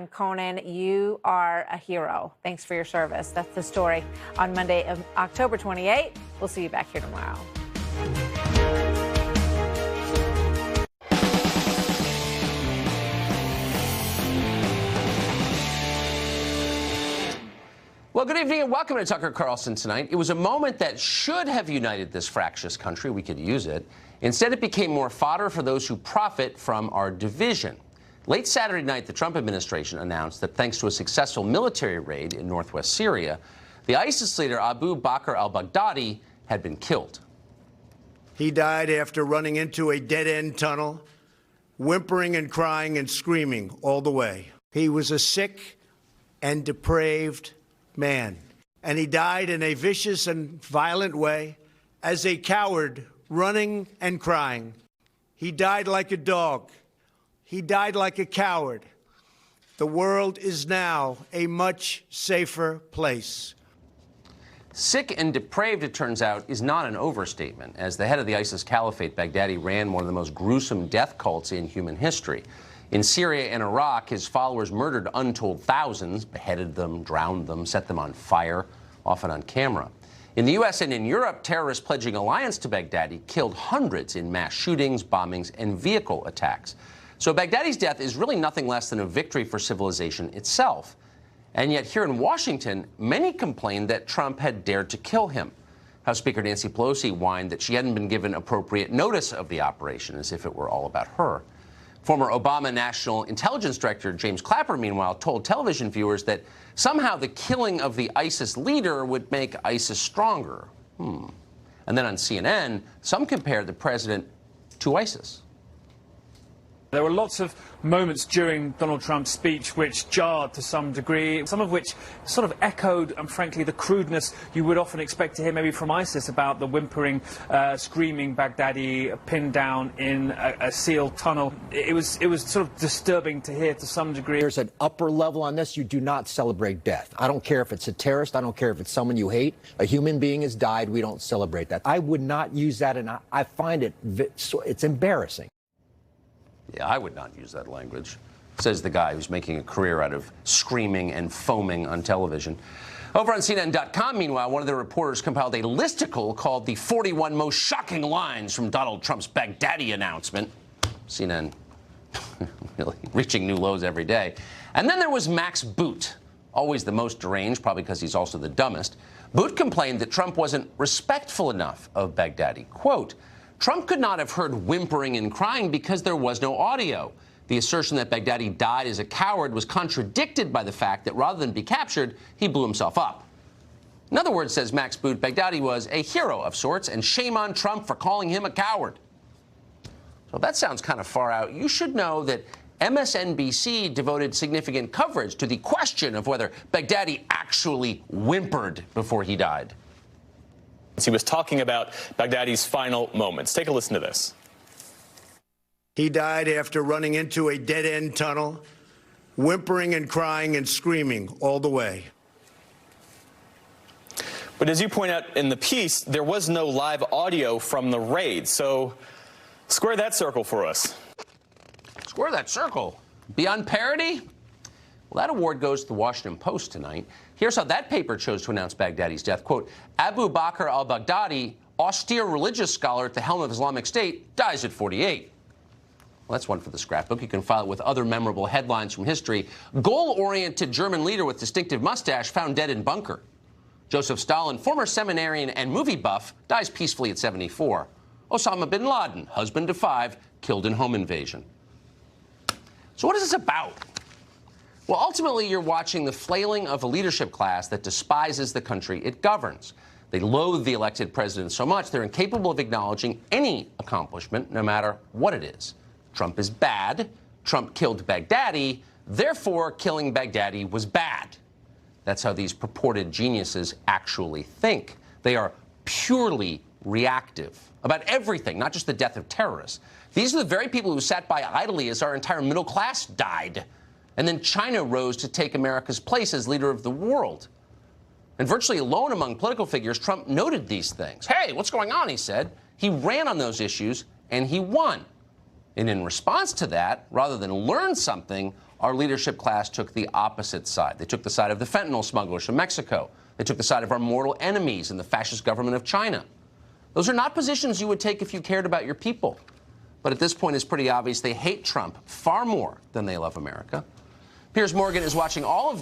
am Conan. You are a hero. Thanks for your service. That's the story on Monday, of October 28th. We'll see you back here tomorrow. Well, good evening and welcome to Tucker Carlson Tonight. It was a moment that should have united this fractious country. We could use it. Instead, it became more fodder for those who profit from our division. Late Saturday night, the Trump administration announced that thanks to a successful military raid in northwest Syria, the ISIS leader Abu Bakr al-Baghdadi had been killed. He died after running into a dead-end tunnel, whimpering and crying and screaming all the way. He was a sick and depraved man, and he died in a vicious and violent way as a coward, running and crying. He died like a dog. He died like a coward. The world is now a much safer place. Sick and depraved, it turns out, is not an overstatement. As the head of the ISIS caliphate, Baghdadi ran one of the most gruesome death cults in human history. In Syria and Iraq, his followers murdered untold thousands, beheaded them, drowned them, set them on fire, often on camera. In the U.S. and in Europe, terrorists pledging alliance to Baghdadi killed hundreds in mass shootings, bombings, and vehicle attacks. So Baghdadi's death is really nothing less than a victory for civilization itself. And yet here in Washington, many complained that Trump had dared to kill him. House Speaker Nancy Pelosi whined that she hadn't been given appropriate notice of the operation, as if it were all about her. Former Obama National Intelligence Director James Clapper, meanwhile, told television viewers that somehow the killing of the ISIS leader would make ISIS stronger. And then on CNN, some compared the president to ISIS. There were lots of moments during Donald Trump's speech which jarred to some degree, some of which sort of echoed, and frankly, the crudeness you would often expect to hear maybe from ISIS about the whimpering, screaming Baghdadi pinned down in a sealed tunnel. It was sort of disturbing to hear to some degree. There's an upper level on this. You do not celebrate death. I don't care if it's a terrorist. I don't care if it's someone you hate. A human being has died. We don't celebrate that. I would not use that, and I find it's embarrassing. Yeah, I would not use that language, says the guy who's making a career out of screaming and foaming on television. Over on CNN.com, meanwhile, one of the reporters compiled a listicle called the 41 most shocking lines from Donald Trump's Baghdadi announcement. CNN really reaching new lows every day. And then there was Max Boot, always the most deranged, probably because he's also the dumbest. Boot complained that Trump wasn't respectful enough of Baghdadi. Quote, Trump could not have heard whimpering and crying because there was no audio. The assertion that Baghdadi died as a coward was contradicted by the fact that rather than be captured, he blew himself up. In other words, says Max Boot, Baghdadi was a hero of sorts, and shame on Trump for calling him a coward. So that sounds kind of far out. You should know that MSNBC devoted significant coverage to the question of whether Baghdadi actually whimpered before he died. He was talking about Baghdadi's final moments. Take a listen to this. He died after running into a dead-end tunnel, whimpering and crying and screaming all the way. But as you point out in the piece, there was no live audio from the raid. So square that circle for us. Square that circle. Beyond parody? Well, that award goes to the Washington Post tonight. Here's how that paper chose to announce Baghdadi's death. Quote, Abu Bakr al-Baghdadi, austere religious scholar at the helm of Islamic State, dies at 48. Well, that's one for the scrapbook. You can file it with other memorable headlines from history. Goal-oriented German leader with distinctive mustache found dead in bunker. Joseph Stalin, former seminarian and movie buff, dies peacefully at 74. Osama bin Laden, husband to 5, killed in home invasion. So what is this about? Well, ultimately, you're watching the flailing of a leadership class that despises the country it governs. They loathe the elected president so much they're incapable of acknowledging any accomplishment, no matter what it is. Trump is bad. Trump killed Baghdadi. Therefore, killing Baghdadi was bad. That's how these purported geniuses actually think. They are purely reactive about everything, not just the death of terrorists. These are the very people who sat by idly as our entire middle class died. And then China rose to take America's place as leader of the world. And virtually alone among political figures, Trump noted these things. Hey, what's going on, he said. He ran on those issues, and he won. And in response to that, rather than learn something, our leadership class took the opposite side. They took the side of the fentanyl smugglers from Mexico. They took the side of our mortal enemies in the fascist government of China. Those are not positions you would take if you cared about your people. But at this point, it's pretty obvious they hate Trump far more than they love America. Piers Morgan is watching all of